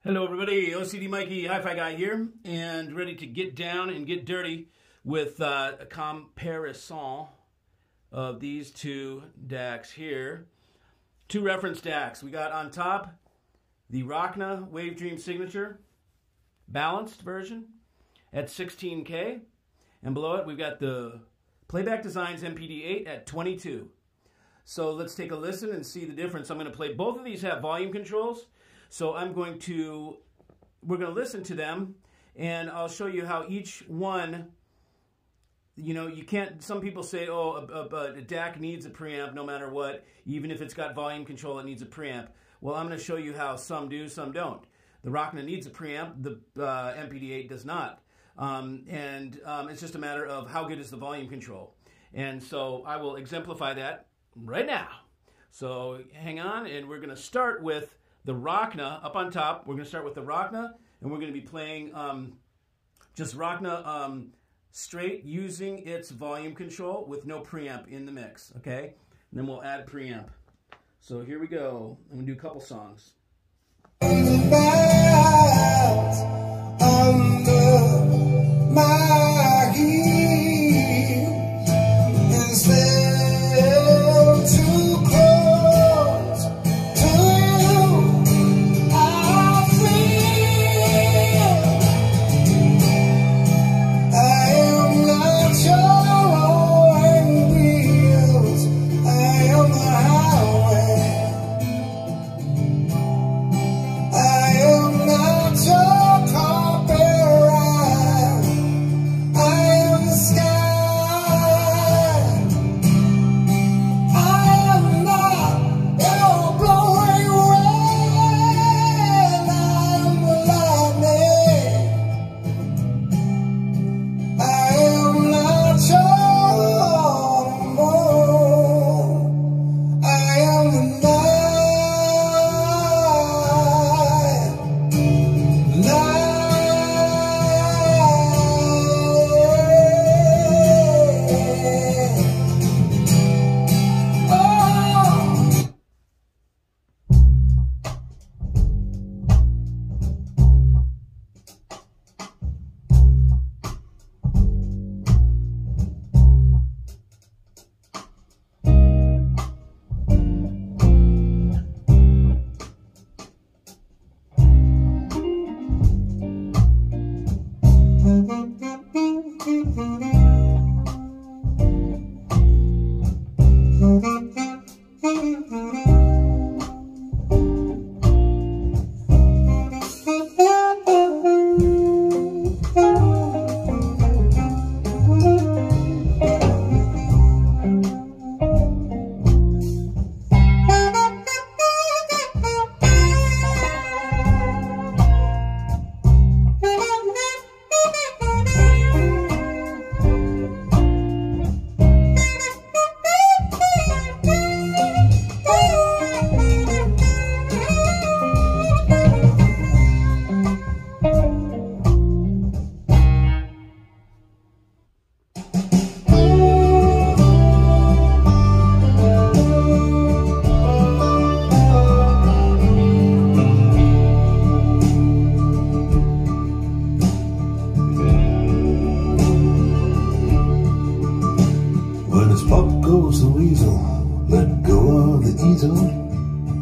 Hello everybody, OCD Mikey, Hi-Fi Guy here, and ready to get down and get dirty with a comparison of these two DACs here. Two reference DACs. We got on top the Rockna WAVEDREAM Signature balanced version at 16K, and below it we've got the Playback Designs MPD8 at 22. So let's take a listen and see the difference. I'm going to play, both of these have volume controls. So we're going to listen to them, and I'll show you how each one, you know, you can't, some people say, oh, a DAC needs a preamp no matter what, even if it's got volume control, it needs a preamp. Well, I'm going to show you how some do, some don't. The Rockna needs a preamp, the MPD8 does not. It's just a matter of how good is the volume control. And so I will exemplify that right now. So hang on, and we're going to start with the Rockna up on top. We're going to start with the Rockna, and we're going to be playing just Rockna straight using its volume control with no preamp in the mix, okay? And then we'll add preamp. So here we go. I'm going to do a couple songs.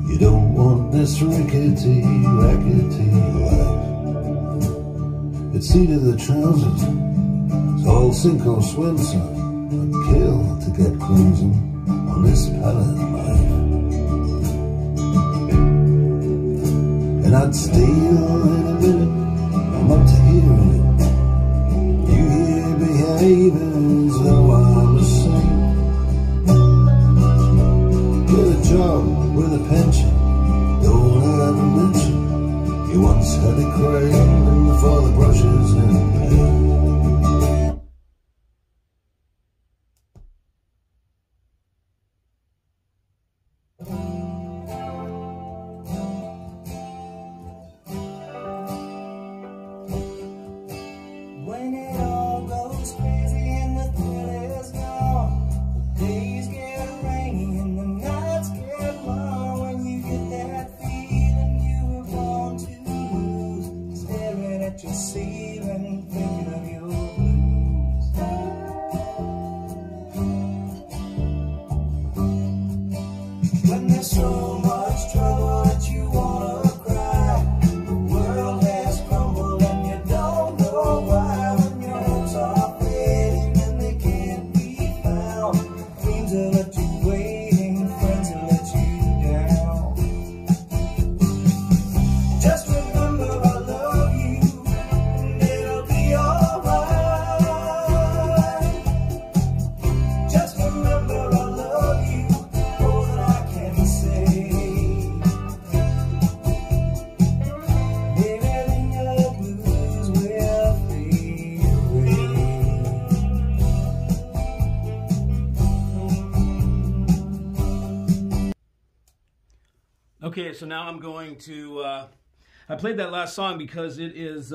You don't want this rickety, rackety life. It's seat of the trousers, it's all sink or swim, son. I'd kill to get cruising on this pallet life. And I'd steal in a minute, I'm up to hearing it. You hear behaving as though I'm a saint. Get a job with a pension, don't ever mention you once had a craving for the brushes and paint. When it all goes crazy and the thrill is gone, the days get rainy and the nights get long. When you get that feeling you were born to lose. Okay, so now I'm going to, I played that last song because it is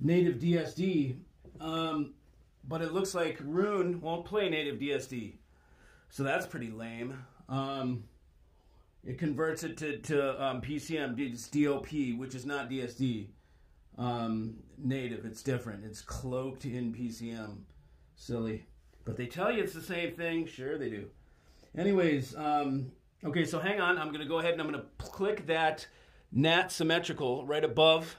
native DSD, but it looks like Rune won't play native DSD, so that's pretty lame. It converts it to PCM, it's DOP, which is not DSD. Native, it's different. It's cloaked in PCM. Silly. But they tell you it's the same thing. Sure they do. Anyways, okay, so hang on. I'm going to go ahead and I'm going to click that Nat symmetrical right above.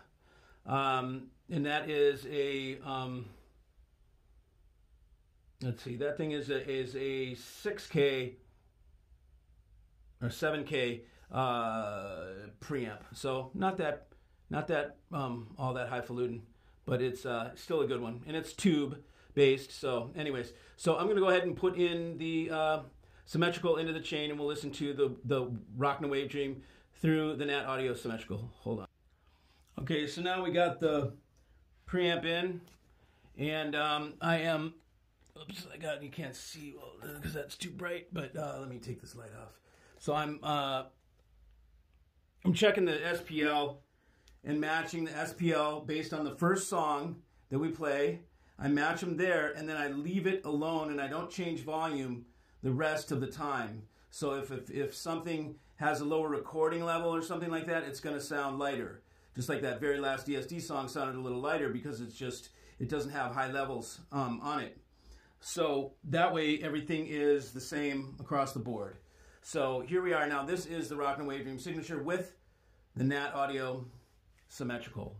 And that is a, let's see, that thing is a 6K or 7K preamp. So not that all that highfalutin, but it's still a good one. And it's tube based. So anyways, so I'm going to go ahead and put in the symmetrical into the chain, and we'll listen to the Rockna WAVEDREAM through the Nat audio symmetrical. Hold on. Okay, so now we got the preamp in, and I am, oops, you can't see because that's too bright, but let me take this light off. So I'm checking the SPL and matching the SPL based on the first song that we play. I match them there, and then I leave it alone, and I don't change volume the rest of the time. So if something has a lower recording level or something like that, it's going to sound lighter. Just like that very last DSD song sounded a little lighter because it doesn't have high levels on it. So that way everything is the same across the board. So here we are now. This is the Rockna WAVEDREAM signature with the Nat audio symmetrical.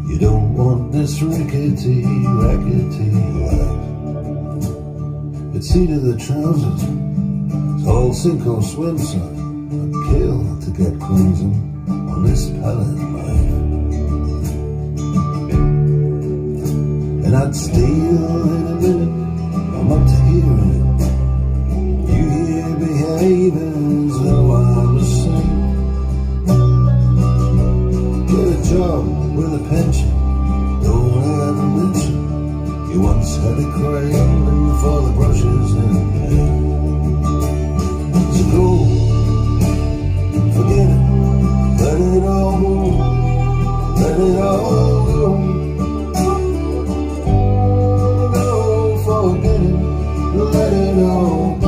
You don't want this rickety, rackety life. It's seat of the trousers, it's all sink or swim, son. I'd kill to get crimson on this pallet life. And I'd steal in a minute, I'm up to hearing it. behaving's how I'm a saint. Get a job with a pension, don't ever mention you once had a craving for the brushes and paint. So go, forget it, let it all go, let it all go. Go, forget it, let it all go.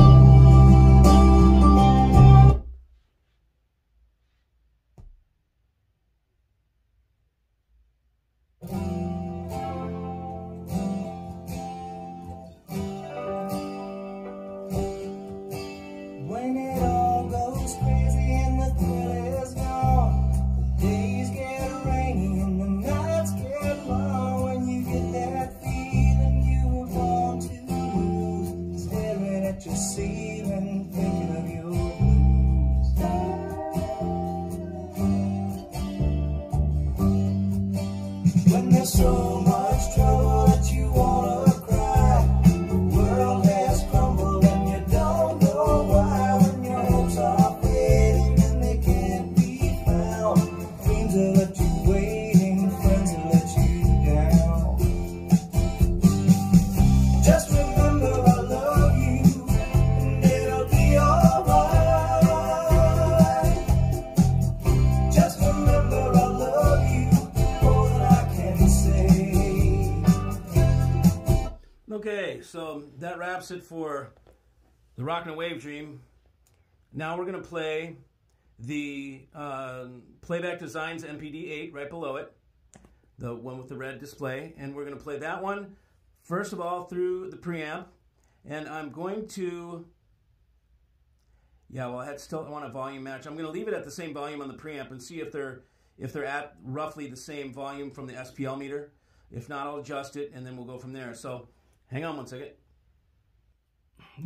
When it all goes crazy and the thrill is gone, the days get rainy and the nights get long. When you get that feeling you were born to lose, staring at your ceiling, thinking of your blues. When there's so much trouble that you wanna cry, the world has crumbled and you don't know why. When your hopes are fading and they can't be found, dreams will let you waiting, friends will let you down. Just remember I love you and it'll be alright. Just remember I love you more than I can say. Okay, so that wraps it for the Rockna WAVEDREAM. Now we're going to play the Playback Designs MPD-8 right below it, the one with the red display, and we're going to play that one first of all through the preamp, and I'm going to, I want a volume match. I'm going to leave it at the same volume on the preamp and see if they're at roughly the same volume from the SPL meter. If not, I'll adjust it and then we'll go from there. So hang on one second.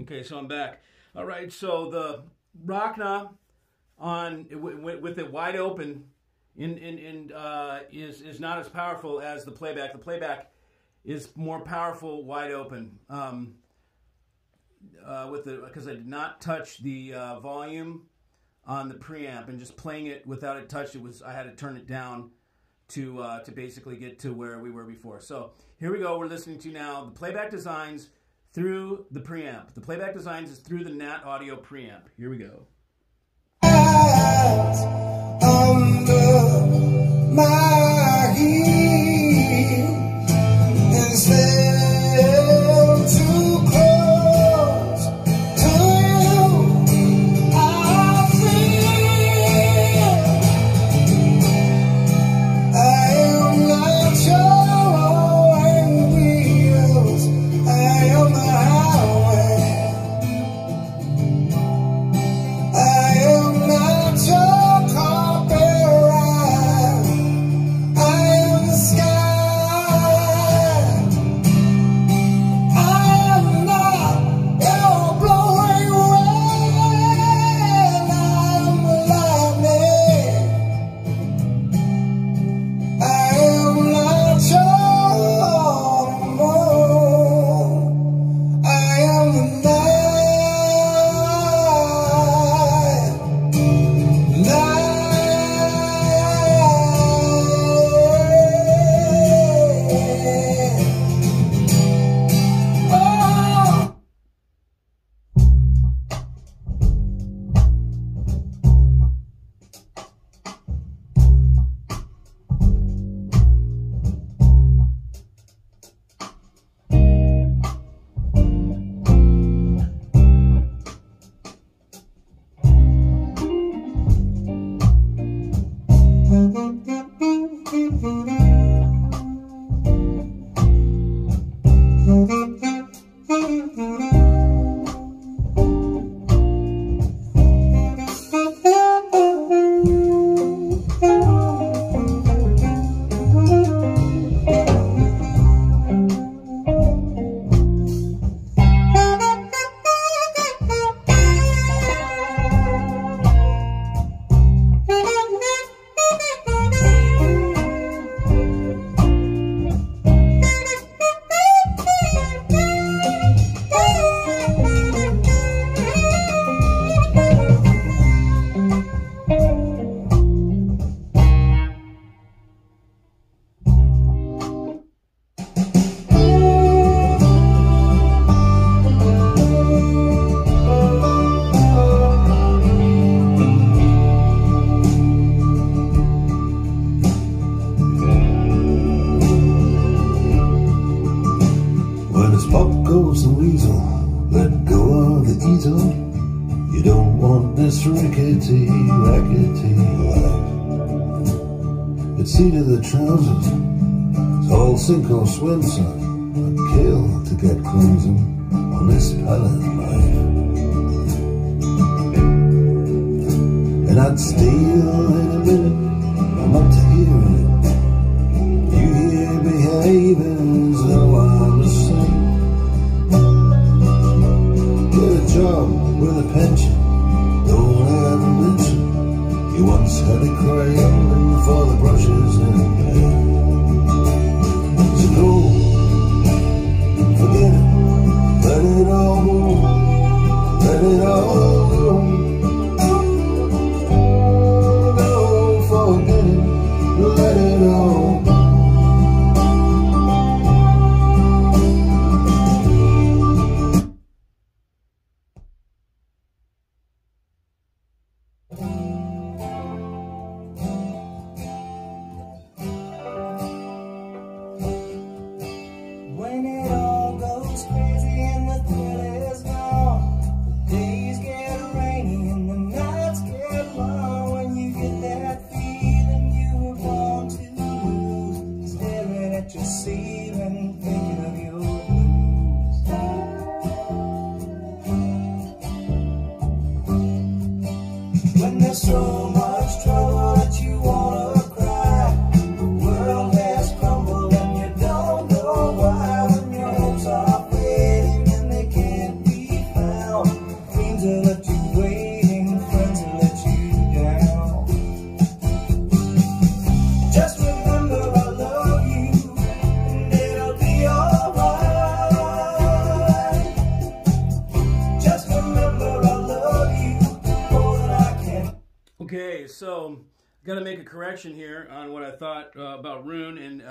Okay, so I'm back. All right, so the Rockna on with it wide open is not as powerful as the playback. The playback is more powerful wide open. Because I did not touch the volume on the preamp, and just playing it without it touched, I had to turn it down to basically get to where we were before. So here we go. We're listening to now the Playback Designs through the preamp. The Playback Designs is through the Nat Audio preamp. Here we go. Under my heel is there too close to you. I feel I am not your wheels. I am the highway. I am not your carpet ride. don't want this rickety, rackety life. It's seat of the trousers, it's all sink or swim, son. I'd kill to get crimson on this pallet knife. And I'd steal in a minute, I'm up to hearing it. You hear behaving as though I'm a saint. Get a job with a pension, don't ever mention you once had a craving for the brushes and paint. So go, forget it, let it all go, let it all go. Go, forget it, let it all go. When it all goes crazy and the thrill is gone, the days get rainy and the nights get long. When you get that feeling you were born to lose, staring at your ceiling, thinking of your blues. When there's so much trouble that you wanna cry, the world has crumbled and you don't know why. When your hopes are fading and they can't be found, dreams will let you waiting, friends will let you down. Just remember I love you and it'll be alright. Just remember I love you more than I can. Okay, so got to make a correction here on what I thought about Rune and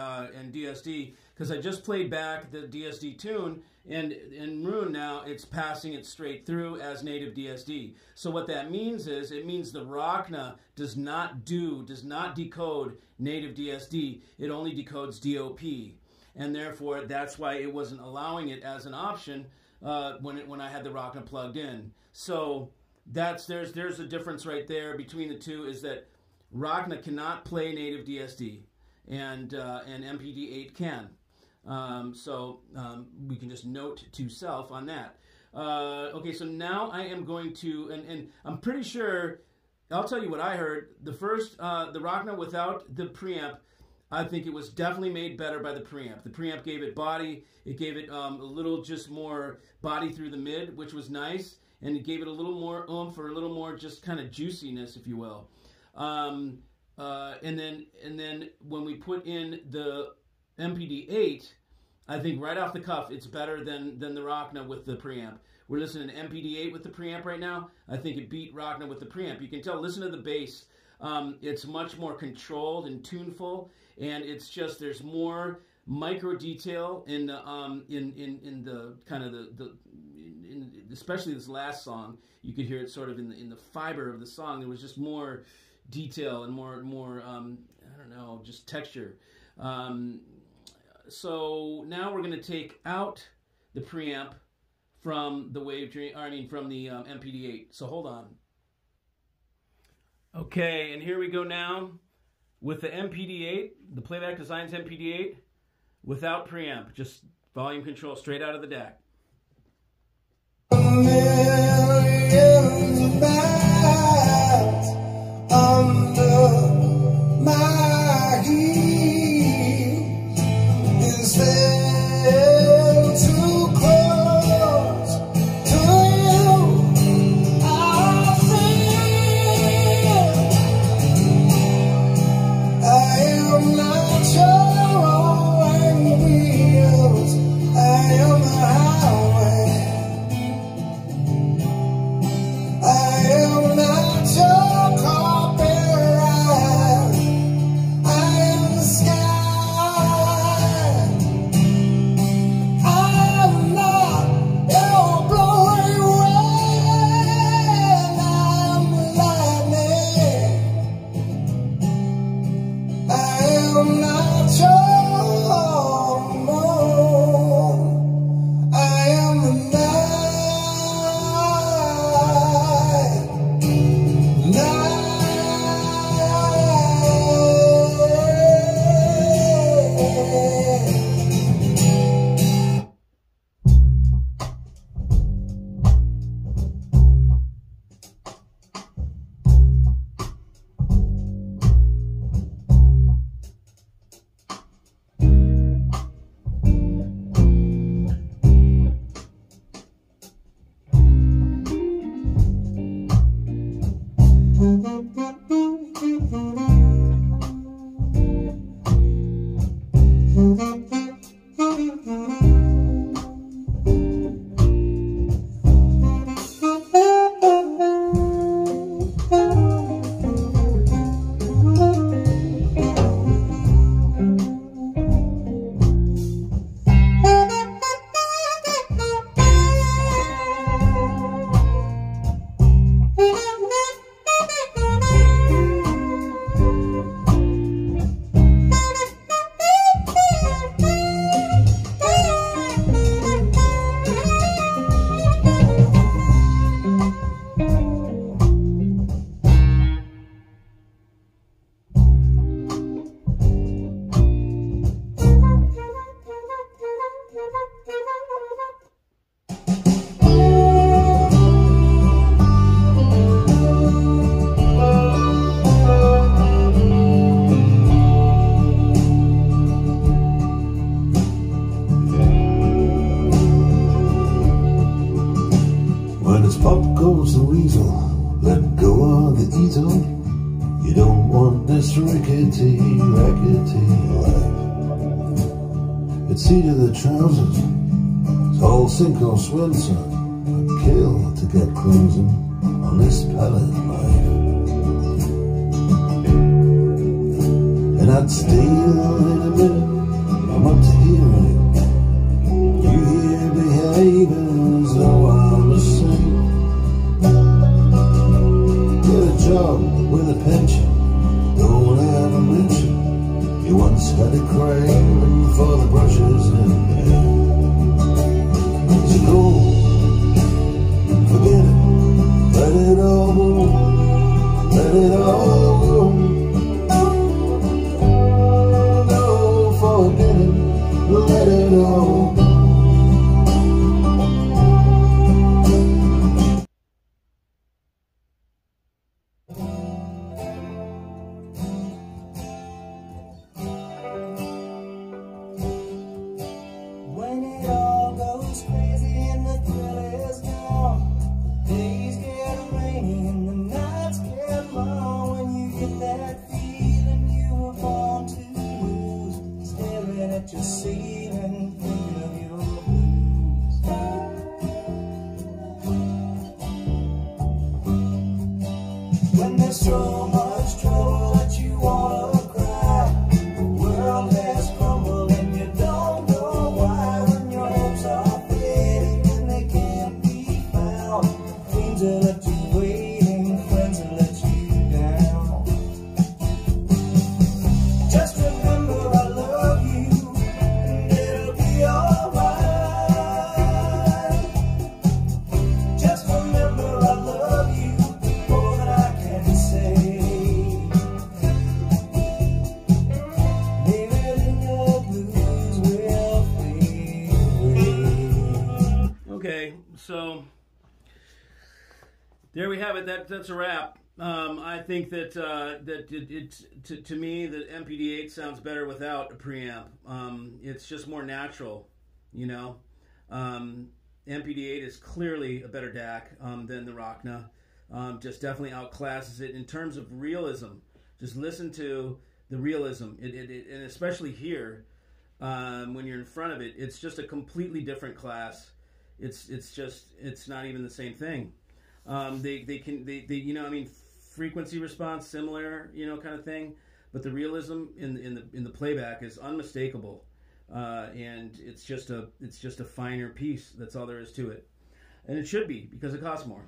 DSD, because I just played back the DSD tune, and in Rune now it's passing it straight through as native DSD. So what that means is it means the Rockna does not decode native DSD. It only decodes DOP, and therefore that's why it wasn't allowing it as an option when I had the Rockna plugged in. So there's a difference right there between the two, is that Rockna cannot play native DSD, and MPD8 can. So we can just note to self on that. Okay, so now I am going to, and I'm pretty sure, I'll tell you what I heard. The first, the Rockna without the preamp, I think it was definitely made better by the preamp. The preamp gave it body, it gave it a little just more body through the mid, which was nice, and it gave it a little more oomph, or a little more just kind of juiciness, if you will. And then when we put in the MPD8, I think right off the cuff it's better than the Rockna with the preamp. We're listening to MPD8 with the preamp right now. I think it beat Rockna with the preamp. You can tell. Listen to the bass. It's much more controlled and tuneful, and it's just there's more micro detail in the the kind of especially this last song. You could hear it sort of in the fiber of the song. There was just more detail and more I don't know, just texture. So now we're going to take out the preamp from the WAVEDREAM, from the MPD8. So hold on. Okay, and here we go now with the MPD8, the Playback Designs MPD8 without preamp, just volume control straight out of the DAC. Millions of miles under my heels is there too close to you. I feel I am not your wheels. I am the highway. goes the weasel, let go of the easel. You don't want this rickety, rackety life. It's seat of the trousers, it's all sink or swim, son. I'd kill to get closing on this pallet life. And I'd steal in a minute, I'm up to hearing it. You hear behaving as though I'm a saint. Get a job with a pension, don't ever mention you once had a craving for the brushes in there. So go, forget it, let it all go, let it all go. No, forget it, let it all go. When there's so much trouble that you wanna cry, the world has crumbled and you don't know why. When your hopes are fading and they can't be found, queens will let you waiting, friends will let you down. Just remember I love you and it'll be alright. Just remember I love you more than I can say. Maybe then your blues will fade away. Okay, so there we have it. That's a wrap. I think that to me the MPD8 sounds better without a preamp. It's just more natural, you know. MPD8 is clearly a better DAC than the Rockna. Just definitely outclasses it in terms of realism. Just listen to the realism, and especially here when you're in front of it, it's just a completely different class. It's not even the same thing. They you know, I mean, frequency response similar, you know, kind of thing, but the realism in the playback is unmistakable, and it's just a finer piece. That's all there is to it, and it should be because it costs more.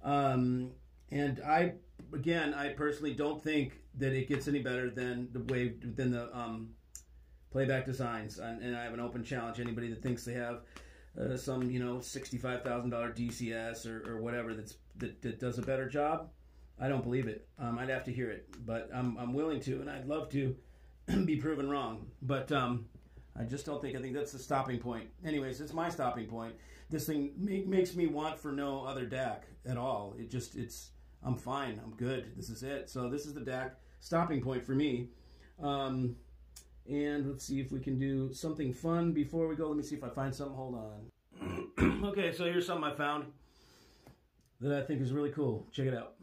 And I personally don't think that it gets any better than the playback designs, and I have an open challenge. Anybody that thinks they have some, you know, $65,000 DCS or whatever that does a better job, I don't believe it. I'd have to hear it, but I'm willing to, and I'd love to be proven wrong. But I just don't think. I think that's the stopping point. Anyways, it's my stopping point. This thing makes me want for no other DAC at all. I'm fine. I'm good. This is it. So this is the DAC stopping point for me. And let's see if we can do something fun before we go. Let me see if I find something. Hold on. Okay, so here's something I found that I think is really cool. Check it out.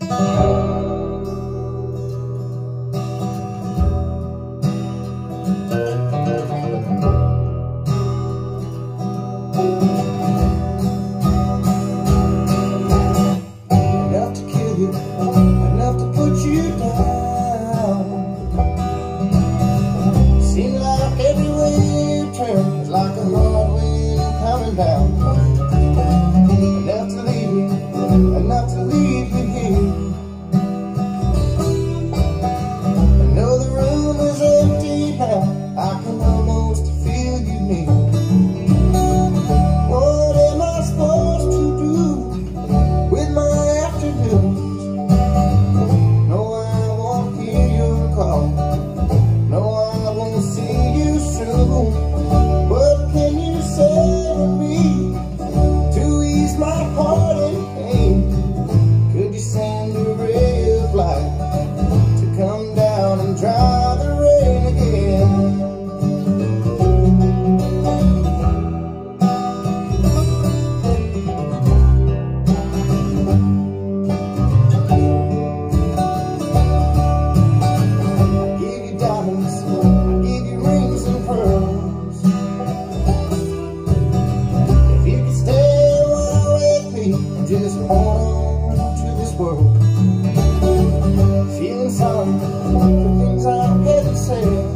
Enough to kill you, enough to put you down. Seems like everywhere you turn is like a hard wind coming down. Enough to leave you, enough to leave you here. I know the room is empty now, I can almost feel you near. What am I supposed to do with my afternoons? No, I won't hear your call. No, I won't see you soon. What can you say to me to ease my heart and pain? Could you send a ray of light to come down and dry the rain again? Give you diamonds, give you rings and pearls. If you could stay a while with me and just hold on to this world, feeling sorry for things I haven't said.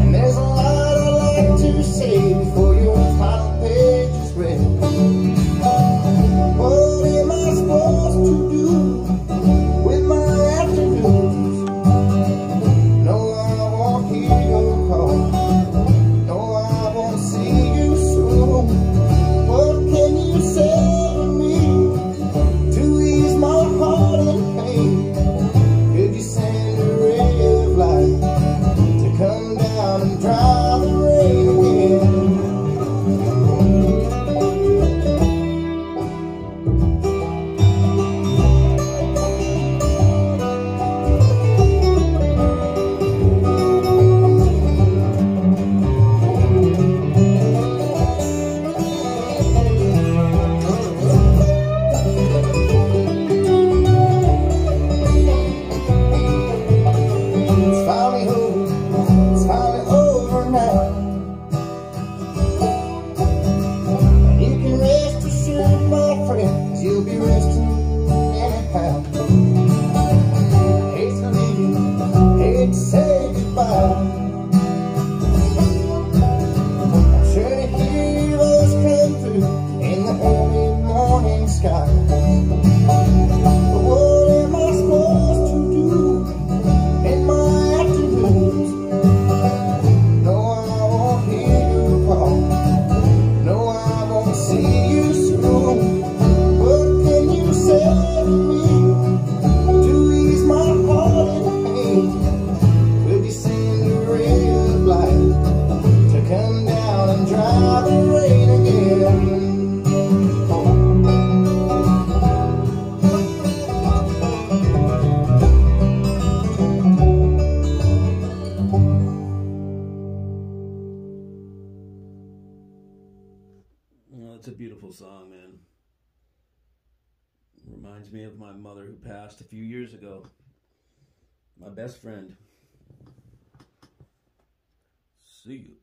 And there's a lot I'd like to say before your final page is read. What am I supposed to do with my afternoons? No, I won't hear your call. No, I won't see you soon. What can you say to me to ease my heart and pain? Could you send a ray of light to come down and dry the rain again? It's finally over now. And you can rest assured, my friend, 'cause you'll be resting anyhow. Hate to leave you, hate to say goodbye. I'm sure to hear your voice come through in the early morning sky. But what am I supposed to do in my afternoons? No, I won't hear you call. No, I won't see you soon. What can you say to me to ease my heart and pain? Could you send a ray of light to come down and dry the rain again? Well, it's a beautiful song, man. Reminds me of my mother who passed a few years ago. My best friend. See you.